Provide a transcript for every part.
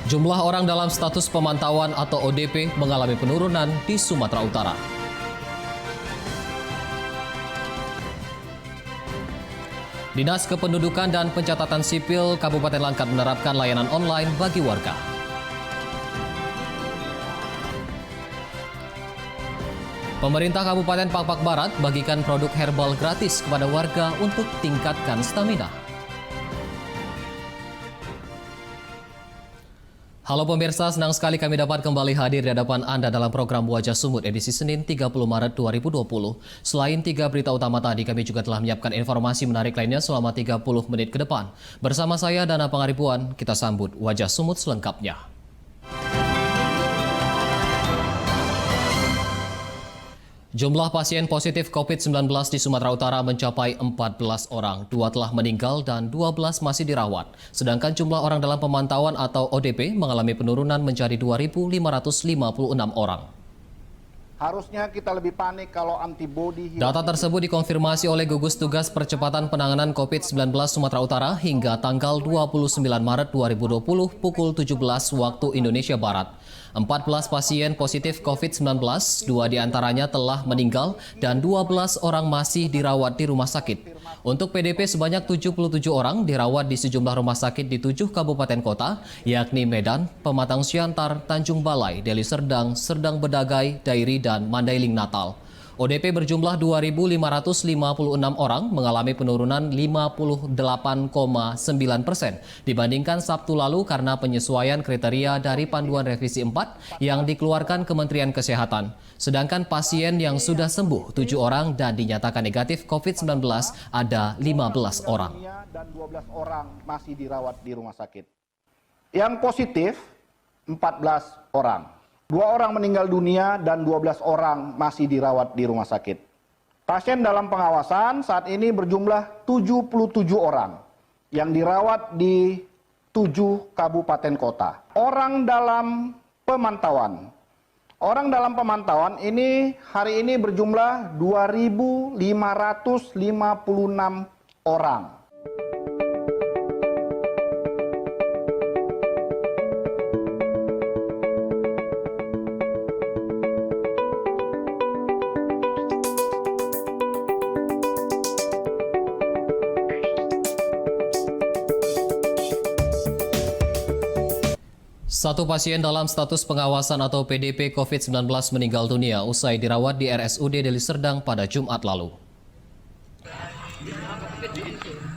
Jumlah orang dalam status pemantauan atau ODP mengalami penurunan di Sumatera Utara. Dinas Kependudukan dan Pencatatan Sipil Kabupaten Langkat menerapkan layanan online bagi warga. Pemerintah Kabupaten Pakpak Barat bagikan produk herbal gratis kepada warga untuk tingkatkan stamina. Halo pemirsa, senang sekali kami dapat kembali hadir di hadapan Anda dalam program Wajah Sumut edisi Senin 30 Maret 2020. Selain 3 berita utama tadi, kami juga telah menyiapkan informasi menarik lainnya selama 30 menit ke depan. Bersama saya Dana Pangaribuan, kita sambut Wajah Sumut selengkapnya. Jumlah pasien positif COVID-19 di Sumatera Utara mencapai 14 orang. 2 telah meninggal dan 12 masih dirawat. Sedangkan jumlah orang dalam pemantauan atau ODP mengalami penurunan menjadi 2.556 orang. Harusnya kita lebih panik kalau antibodi. Data tersebut dikonfirmasi oleh Gugus Tugas Percepatan Penanganan COVID-19 Sumatera Utara hingga tanggal 29 Maret 2020 pukul 17 waktu Indonesia Barat. 14 pasien positif COVID-19, 2 diantaranya telah meninggal dan 12 orang masih dirawat di rumah sakit. Untuk PDP sebanyak 77 orang dirawat di sejumlah rumah sakit di 7 kabupaten kota, yakni Medan, Pematang Siantar, Tanjung Balai, Deli Serdang, Serdang Bedagai, Dairi, dan Mandailing Natal. ODP berjumlah 2.556 orang mengalami penurunan 58,9% dibandingkan Sabtu lalu karena penyesuaian kriteria dari Panduan Revisi 4 yang dikeluarkan Kementerian Kesehatan. Sedangkan pasien yang sudah sembuh 7 orang dan dinyatakan negatif COVID-19 ada 15 orang. Dan 12 orang masih dirawat di rumah sakit. Yang positif 14 orang. 2 orang meninggal dunia dan 12 orang masih dirawat di rumah sakit. Pasien dalam pengawasan saat ini berjumlah 77 orang yang dirawat di 7 kabupaten kota. Orang dalam pemantauan. Orang dalam pemantauan ini hari ini berjumlah 2.556 orang. Satu pasien dalam status pengawasan atau PDP COVID-19 meninggal dunia usai dirawat di RSUD Deli Serdang pada Jumat lalu.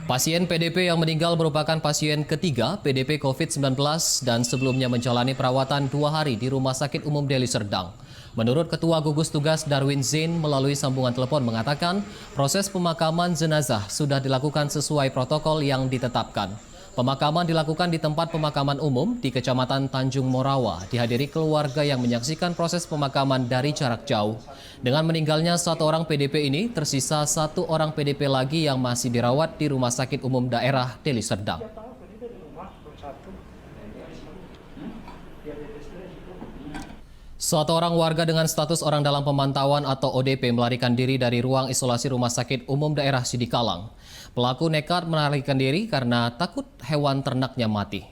Pasien PDP yang meninggal merupakan pasien ketiga PDP COVID-19 dan sebelumnya menjalani perawatan 2 hari di Rumah Sakit Umum Deli Serdang. Menurut Ketua Gugus Tugas Darwin Zain melalui sambungan telepon mengatakan proses pemakaman jenazah sudah dilakukan sesuai protokol yang ditetapkan. Pemakaman dilakukan di tempat pemakaman umum di Kecamatan Tanjung Morawa, dihadiri keluarga yang menyaksikan proses pemakaman dari jarak jauh. Dengan meninggalnya 1 orang PDP ini, tersisa 1 orang PDP lagi yang masih dirawat di Rumah Sakit Umum Daerah Deli Serdang. Suatu orang warga dengan status orang dalam pemantauan atau ODP melarikan diri dari ruang isolasi Rumah Sakit Umum Daerah Sidikalang. Pelaku nekat melarikan diri karena takut hewan ternaknya mati.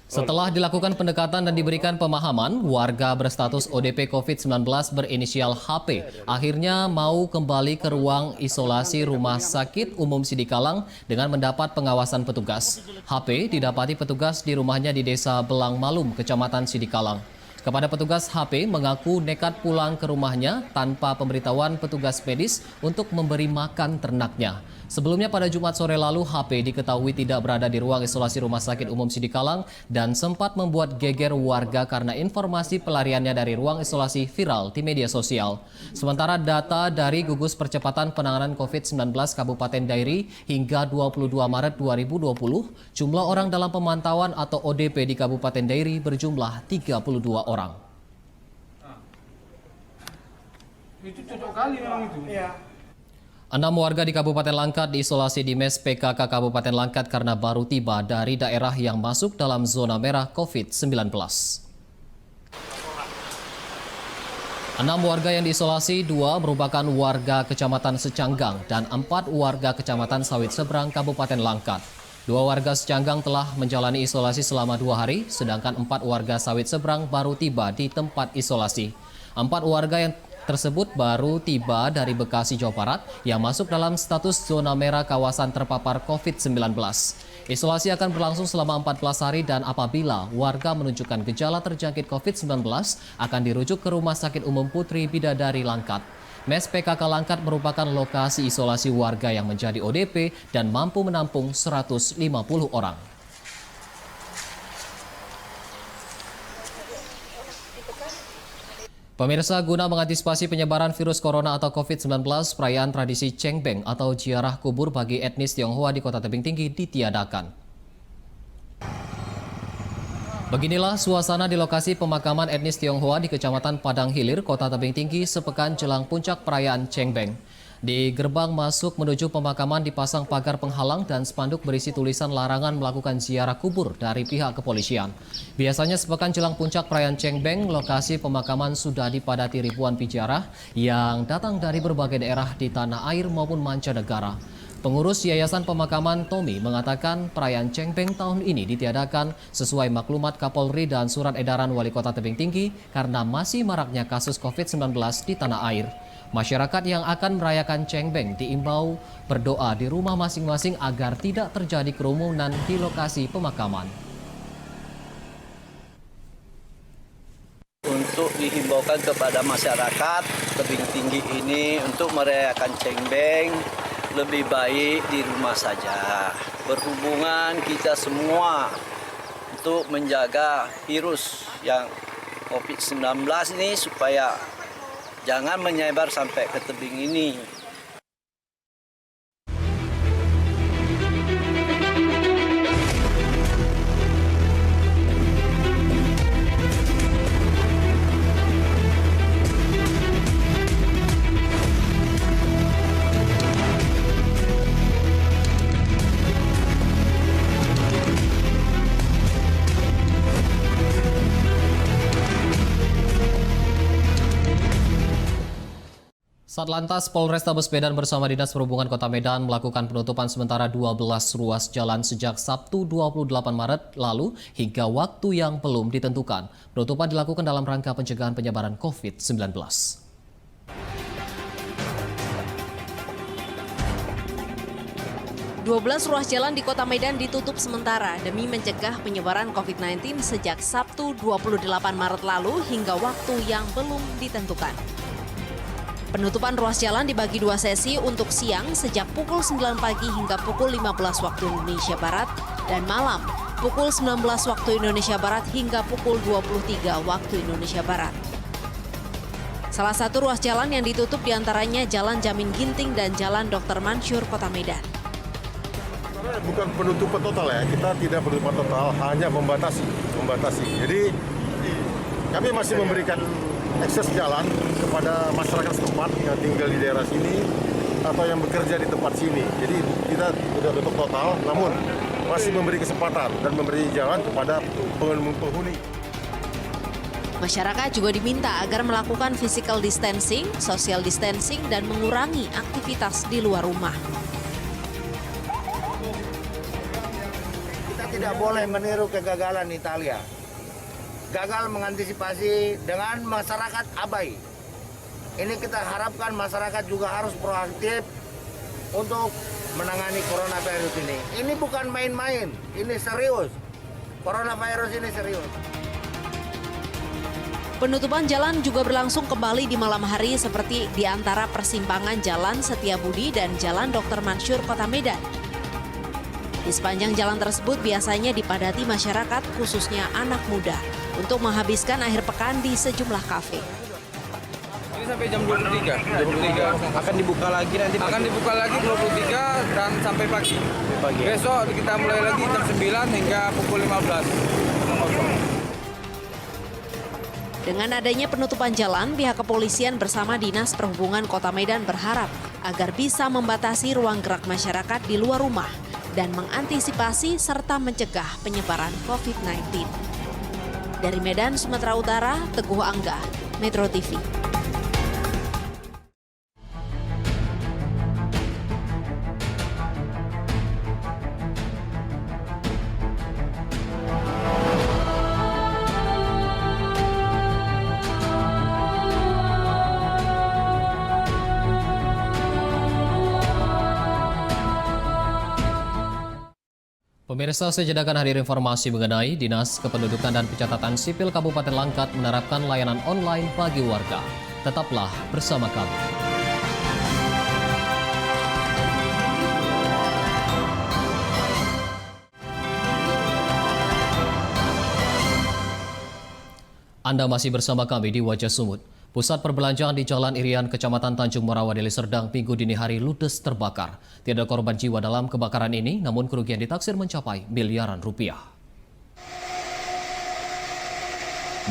Setelah dilakukan pendekatan dan diberikan pemahaman, warga berstatus ODP COVID-19 berinisial HP akhirnya mau kembali ke ruang isolasi Rumah Sakit Umum Sidikalang dengan mendapat pengawasan petugas. HP didapati petugas di rumahnya di Desa Belang Malum, Kecamatan Sidikalang. Kepada petugas, HP mengaku nekat pulang ke rumahnya tanpa pemberitahuan petugas medis untuk memberi makan ternaknya. Sebelumnya pada Jumat sore lalu, HP diketahui tidak berada di ruang isolasi Rumah Sakit Umum Sidikalang dan sempat membuat geger warga karena informasi pelariannya dari ruang isolasi viral di media sosial. Sementara data dari Gugus Percepatan Penanganan COVID-19 Kabupaten Dairi hingga 22 Maret 2020, jumlah orang dalam pemantauan atau ODP di Kabupaten Dairi berjumlah 32 orang. Itu cocok kali memang itu. Iya. 6 warga di Kabupaten Langkat diisolasi di Mes PKK Kabupaten Langkat karena baru tiba dari daerah yang masuk dalam zona merah COVID-19. 6 warga yang diisolasi, 2 merupakan warga Kecamatan Secanggang dan 4 warga Kecamatan Sawit Seberang Kabupaten Langkat. 2 warga Secanggang telah menjalani isolasi selama 2 hari, sedangkan 4 warga Sawit Seberang baru tiba di tempat isolasi. 4 warga yang tersebut baru tiba dari Bekasi, Jawa Barat yang masuk dalam status zona merah kawasan terpapar COVID-19. Isolasi akan berlangsung selama 14 hari dan apabila warga menunjukkan gejala terjangkit COVID-19 akan dirujuk ke Rumah Sakit Umum Putri Bidadari Langkat. Mes PKK Langkat merupakan lokasi isolasi warga yang menjadi ODP dan mampu menampung 150 orang. Pemirsa, guna mengantisipasi penyebaran virus corona atau COVID-19, perayaan tradisi Cengbeng atau ziarah kubur bagi etnis Tionghoa di Kota Tebing Tinggi ditiadakan. Beginilah suasana di lokasi pemakaman etnis Tionghoa di Kecamatan Padang Hilir, Kota Tebing Tinggi sepekan jelang puncak perayaan Cengbeng. Di gerbang masuk menuju pemakaman dipasang pagar penghalang dan spanduk berisi tulisan larangan melakukan ziarah kubur dari pihak kepolisian. Biasanya sepekan jelang puncak perayaan Cengbeng, lokasi pemakaman sudah dipadati ribuan pijarah yang datang dari berbagai daerah di tanah air maupun mancanegara. Pengurus Yayasan Pemakaman Tommy mengatakan perayaan Cengbeng tahun ini ditiadakan sesuai maklumat Kapolri dan surat edaran Wali Kota Tebing Tinggi karena masih maraknya kasus COVID-19 di tanah air. Masyarakat yang akan merayakan Cengbeng diimbau berdoa di rumah masing-masing agar tidak terjadi kerumunan di lokasi pemakaman. Untuk dihimbaukan kepada masyarakat Tebing Tinggi ini untuk merayakan Cengbeng lebih baik di rumah saja. Berhubungan kita semua untuk menjaga virus yang COVID-19 ini supaya jangan menyebar sampai ke tebing ini. Satlantas Polrestabes Medan bersama Dinas Perhubungan Kota Medan melakukan penutupan sementara 12 ruas jalan sejak Sabtu 28 Maret lalu hingga waktu yang belum ditentukan. Penutupan dilakukan dalam rangka pencegahan penyebaran COVID-19. 12 ruas jalan di Kota Medan ditutup sementara demi mencegah penyebaran COVID-19 sejak Sabtu 28 Maret lalu hingga waktu yang belum ditentukan. Penutupan ruas jalan dibagi 2 sesi untuk siang sejak pukul 9 pagi hingga pukul 15 waktu Indonesia Barat dan malam pukul 19 waktu Indonesia Barat hingga pukul 23 waktu Indonesia Barat. Salah satu ruas jalan yang ditutup diantaranya Jalan Jamin Ginting dan Jalan Dr. Mansur, Kota Medan. Bukan penutupan total ya, kita tidak penutupan total, hanya membatasi. Jadi kami masih memberikan akses jalan kepada masyarakat setempat yang tinggal di daerah sini atau yang bekerja di tempat sini. Jadi kita tidak tutup total, namun masih memberi kesempatan dan memberi jalan kepada penghuni. Masyarakat juga diminta agar melakukan physical distancing, social distancing, dan mengurangi aktivitas di luar rumah. Kita tidak boleh meniru kegagalan Italia. Gagal mengantisipasi dengan masyarakat abai. Ini kita harapkan masyarakat juga harus proaktif untuk menangani coronavirus ini. Ini bukan main-main, ini serius. Coronavirus ini serius. Penutupan jalan juga berlangsung kembali di malam hari seperti di antara persimpangan Jalan Setiabudi dan Jalan Dr. Mansur, Kota Medan. Di sepanjang jalan tersebut biasanya dipadati masyarakat, khususnya anak muda, untuk menghabiskan akhir pekan di sejumlah kafe. Ini sampai jam 23. Akan dibuka lagi nanti. Akan dibuka lagi 23 dan sampai pagi. Besok kita mulai lagi jam 9 hingga pukul 15. Dengan adanya penutupan jalan, pihak kepolisian bersama Dinas Perhubungan Kota Medan berharap agar bisa membatasi ruang gerak masyarakat di luar rumah dan mengantisipasi serta mencegah penyebaran COVID-19. Dari Medan, Sumatera Utara, Teguh Angga, Metro TV. Pemirsa, saya akan hadir informasi mengenai Dinas Kependudukan dan Pencatatan Sipil Kabupaten Langkat menerapkan layanan online bagi warga. Tetaplah bersama kami. Anda masih bersama kami di Wajah Sumut. Pusat perbelanjaan di Jalan Irian, Kecamatan Tanjung Morawa, Deli Serdang, Minggu dini hari ludes terbakar. Tidak ada korban jiwa dalam kebakaran ini, namun kerugian ditaksir mencapai miliaran rupiah.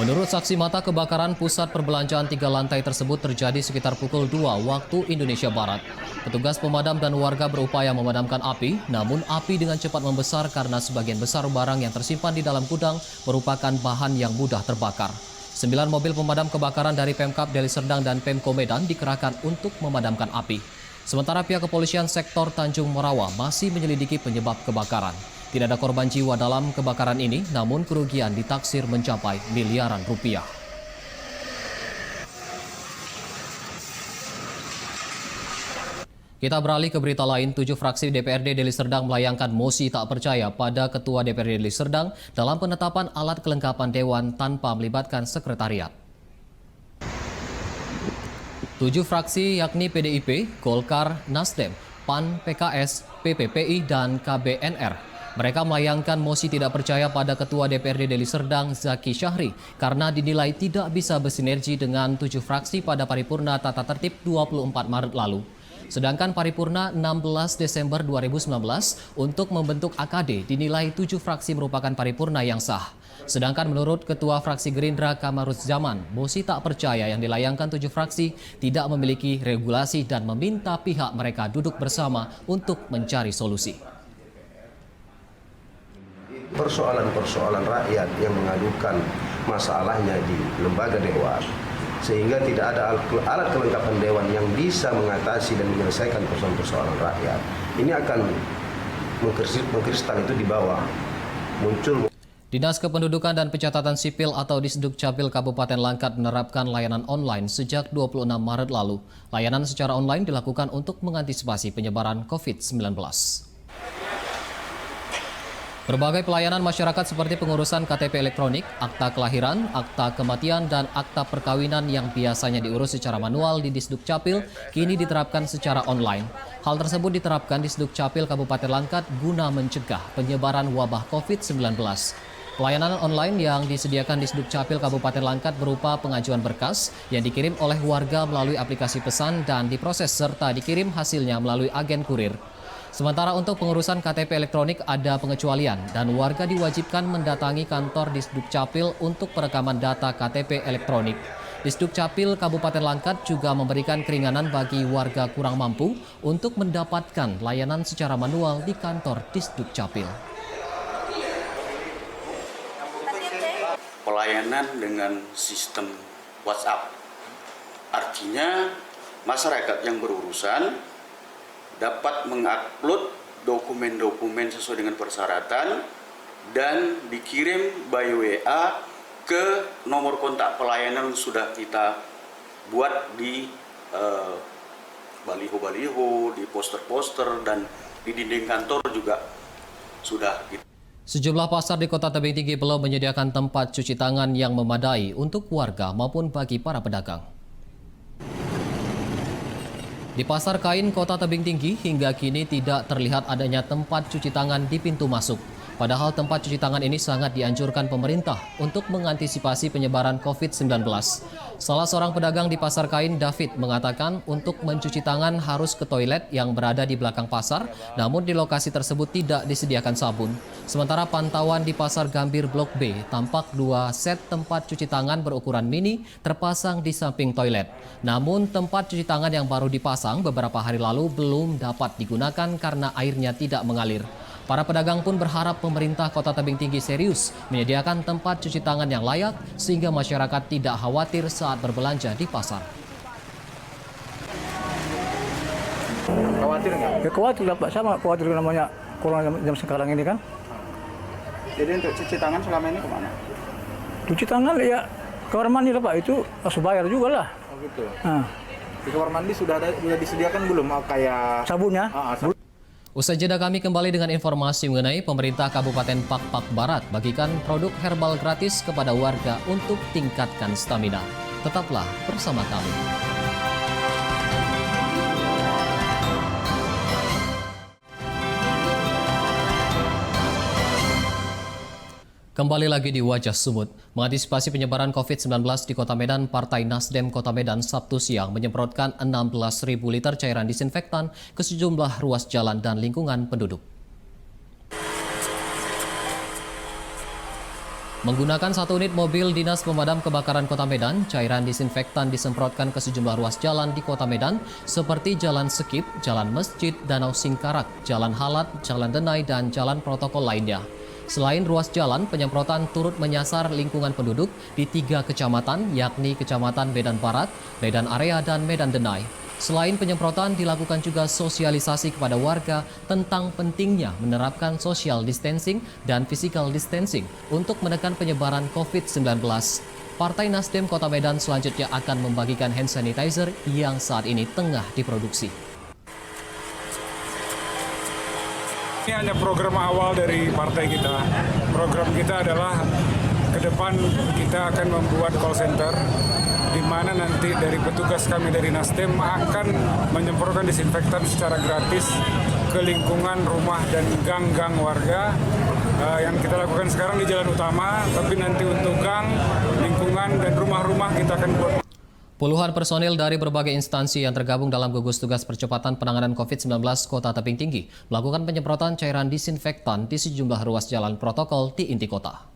Menurut saksi mata, kebakaran pusat perbelanjaan 3 lantai tersebut terjadi sekitar pukul 2 waktu Indonesia Barat. Petugas pemadam dan warga berupaya memadamkan api, namun api dengan cepat membesar karena sebagian besar barang yang tersimpan di dalam gudang merupakan bahan yang mudah terbakar. 9 mobil pemadam kebakaran dari Pemkab Deli Serdang dan Pemko Medan dikerahkan untuk memadamkan api. Sementara pihak kepolisian sektor Tanjung Morawa masih menyelidiki penyebab kebakaran. Tidak ada korban jiwa dalam kebakaran ini, namun kerugian ditaksir mencapai miliaran rupiah. Kita beralih ke berita lain. 7 fraksi DPRD Deli Serdang melayangkan mosi tak percaya pada Ketua DPRD Deli Serdang dalam penetapan alat kelengkapan Dewan tanpa melibatkan sekretariat. 7 fraksi yakni PDIP, Golkar, Nasdem, PAN, PKS, PPPI, dan KBNR. Mereka melayangkan mosi tidak percaya pada Ketua DPRD Deli Serdang Zaki Syahri karena dinilai tidak bisa bersinergi dengan 7 fraksi pada paripurna tata tertib 24 Maret lalu. Sedangkan paripurna 16 Desember 2019 untuk membentuk AKD dinilai 7 fraksi merupakan paripurna yang sah. Sedangkan menurut Ketua Fraksi Gerindra Kamaruzzaman, mosi tak percaya yang dilayangkan 7 fraksi tidak memiliki regulasi dan meminta pihak mereka duduk bersama untuk mencari solusi. Persoalan-persoalan rakyat yang mengadukan masalahnya di lembaga dewan, sehingga tidak ada alat kelengkapan dewan yang bisa mengatasi dan menyelesaikan persoalan-persoalan rakyat. Ini akan mengkristal itu di bawah muncul. Dinas Kependudukan dan Pencatatan Sipil atau Disdukcapil Kabupaten Langkat menerapkan layanan online sejak 26 Maret lalu. Layanan secara online dilakukan untuk mengantisipasi penyebaran COVID-19. Berbagai pelayanan masyarakat seperti pengurusan KTP elektronik, akta kelahiran, akta kematian, dan akta perkawinan yang biasanya diurus secara manual di Disdukcapil kini diterapkan secara online. Hal tersebut diterapkan Disdukcapil Kabupaten Langkat guna mencegah penyebaran wabah COVID-19. Pelayanan online yang disediakan Disdukcapil Kabupaten Langkat berupa pengajuan berkas yang dikirim oleh warga melalui aplikasi pesan dan diproses serta dikirim hasilnya melalui agen kurir. Sementara untuk pengurusan KTP elektronik ada pengecualian dan warga diwajibkan mendatangi kantor Disdukcapil untuk perekaman data KTP elektronik. Disdukcapil Kabupaten Langkat juga memberikan keringanan bagi warga kurang mampu untuk mendapatkan layanan secara manual di kantor Disdukcapil. Pelayanan dengan sistem WhatsApp. Artinya masyarakat yang berurusan dapat mengupload dokumen-dokumen sesuai dengan persyaratan dan dikirim by WA ke nomor kontak pelayanan sudah kita buat di baliho-baliho, di poster-poster, dan di dinding kantor juga sudah kita. Sejumlah pasar di Kota Tebing Tinggi belum menyediakan tempat cuci tangan yang memadai untuk warga maupun bagi para pedagang. Di Pasar Kain Kota Tebing Tinggi hingga kini tidak terlihat adanya tempat cuci tangan di pintu masuk. Padahal tempat cuci tangan ini sangat dianjurkan pemerintah untuk mengantisipasi penyebaran COVID-19. Salah seorang pedagang di Pasar Kain, David, mengatakan untuk mencuci tangan harus ke toilet yang berada di belakang pasar, namun di lokasi tersebut tidak disediakan sabun. Sementara pantauan di Pasar Gambir Blok B, tampak 2 set tempat cuci tangan berukuran mini terpasang di samping toilet. Namun tempat cuci tangan yang baru dipasang beberapa hari lalu belum dapat digunakan karena airnya tidak mengalir. Para pedagang pun berharap pemerintah Kota Tebing Tinggi serius menyediakan tempat cuci tangan yang layak sehingga masyarakat tidak khawatir saat berbelanja di pasar. Khawatir nggak? Ya khawatir lah Pak, sama khawatir namanya corona jam sekarang ini kan. Jadi untuk cuci tangan selama ini kemana? Cuci tangan ya kamar mandi lah Pak, itu harus bayar juga lah. Oh gitu. Di kamar mandi sudah disediakan belum kayak sabunnya? Sabun. Usai jeda kami kembali dengan informasi mengenai pemerintah Kabupaten Pakpak Barat bagikan produk herbal gratis kepada warga untuk tingkatkan stamina. Tetaplah bersama kami. Kembali lagi di Wajah Sumut. Mengantisipasi penyebaran COVID-19 di Kota Medan, Partai Nasdem Kota Medan Sabtu siang menyemprotkan 16.000 liter cairan disinfektan ke sejumlah ruas jalan dan lingkungan penduduk. Menggunakan 1 unit mobil Dinas Pemadam Kebakaran Kota Medan, cairan disinfektan disemprotkan ke sejumlah ruas jalan di Kota Medan seperti Jalan Sekip, Jalan Masjid, Danau Singkarak, Jalan Halat, Jalan Denai, dan jalan protokol lainnya. Selain ruas jalan, penyemprotan turut menyasar lingkungan penduduk di 3 kecamatan, yakni Kecamatan Medan Barat, Medan Area, dan Medan Denai. Selain penyemprotan, dilakukan juga sosialisasi kepada warga tentang pentingnya menerapkan social distancing dan physical distancing untuk menekan penyebaran COVID-19. Partai Nasdem Kota Medan selanjutnya akan membagikan hand sanitizer yang saat ini tengah diproduksi. Ini hanya program awal dari partai kita. Program kita adalah ke depan kita akan membuat call center di mana nanti dari petugas kami dari Nasdem akan menyemprotkan disinfektan secara gratis ke lingkungan rumah dan gang-gang warga. Yang kita lakukan sekarang di jalan utama, tapi nanti untuk gang, lingkungan, dan rumah-rumah kita akan buat. Puluhan personil dari berbagai instansi yang tergabung dalam gugus tugas percepatan penanganan COVID-19 Kota Tebing Tinggi melakukan penyemprotan cairan disinfektan di sejumlah ruas jalan protokol di inti kota.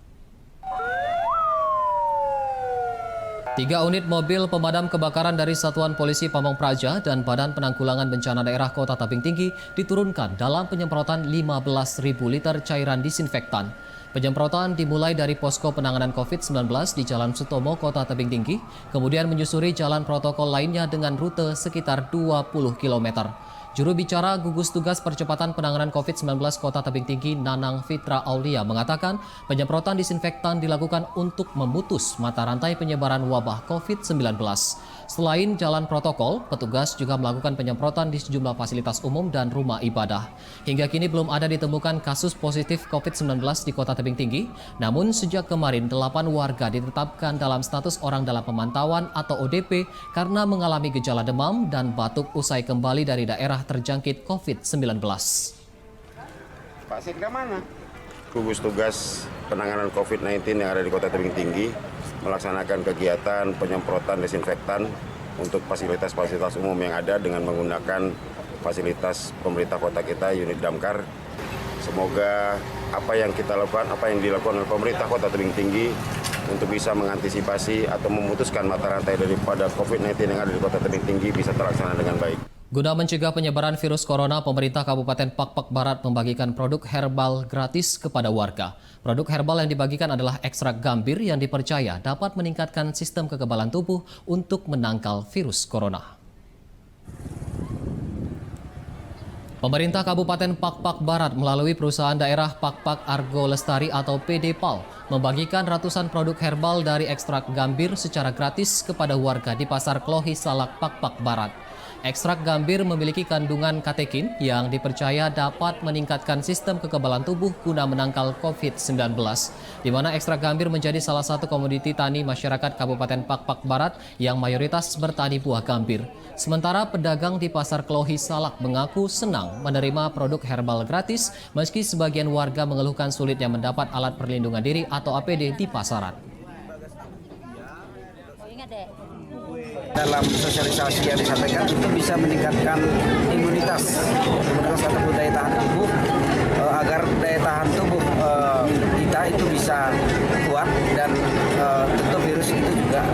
3 unit mobil pemadam kebakaran dari Satuan Polisi Pamong Praja dan Badan Penanggulangan Bencana Daerah Kota Tebing Tinggi diturunkan dalam penyemprotan 15.000 liter cairan disinfektan. Penyemprotan dimulai dari posko penanganan COVID-19 di Jalan Sutomo, Kota Tebing Tinggi, kemudian menyusuri jalan protokol lainnya dengan rute sekitar 20 km. Juru bicara Gugus Tugas Percepatan Penanganan COVID-19 Kota Tebing Tinggi, Nanang Fitra Aulia, mengatakan penyemprotan disinfektan dilakukan untuk memutus mata rantai penyebaran wabah COVID-19. Selain jalan protokol, petugas juga melakukan penyemprotan di sejumlah fasilitas umum dan rumah ibadah. Hingga kini belum ada ditemukan kasus positif COVID-19 di Kota Tebing Tinggi, namun sejak kemarin 8 warga ditetapkan dalam status orang dalam pemantauan atau ODP karena mengalami gejala demam dan batuk usai kembali dari daerah terjangkit COVID-19. Pak Sekda mana? Gugus Tugas Penanganan COVID-19 yang ada di Kota Tebing Tinggi melaksanakan kegiatan penyemprotan desinfektan untuk fasilitas-fasilitas umum yang ada dengan menggunakan fasilitas pemerintah kota kita, unit damkar. Semoga apa yang kita lakukan, apa yang dilakukan oleh pemerintah Kota Tebing Tinggi untuk bisa mengantisipasi atau memutuskan mata rantai daripada COVID-19 yang ada di Kota Tebing Tinggi bisa terlaksana dengan baik. Guna mencegah penyebaran virus corona, pemerintah Kabupaten Pakpak Barat membagikan produk herbal gratis kepada warga. Produk herbal yang dibagikan adalah ekstrak gambir yang dipercaya dapat meningkatkan sistem kekebalan tubuh untuk menangkal virus corona. Pemerintah Kabupaten Pakpak Barat melalui perusahaan daerah Pakpak Argo Lestari atau PD-PAL membagikan ratusan produk herbal dari ekstrak gambir secara gratis kepada warga di Pasar Klohi Salak Pakpak Barat. Ekstrak gambir memiliki kandungan katekin yang dipercaya dapat meningkatkan sistem kekebalan tubuh guna menangkal COVID-19, di mana ekstrak gambir menjadi salah satu komoditi tani masyarakat Kabupaten Pakpak Barat yang mayoritas bertani buah gambir. Sementara pedagang di Pasar Klohi Salak mengaku senang menerima produk herbal gratis meski sebagian warga mengeluhkan sulitnya mendapat alat perlindungan diri atau APD di pasaran. Dalam sosialisasi yang disampaikan itu bisa meningkatkan imunitas atau daya tahan tubuh agar daya tahan tubuh kita itu bisa kuat dan tentu virus itu juga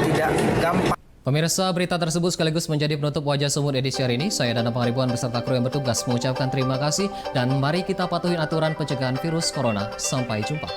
tidak gampang. Pemirsa, berita tersebut sekaligus menjadi penutup Wajah Sumut edisi hari ini. Saya Dana Pangaribuan beserta kru yang bertugas mengucapkan terima kasih dan mari kita patuhi aturan pencegahan virus corona. Sampai jumpa.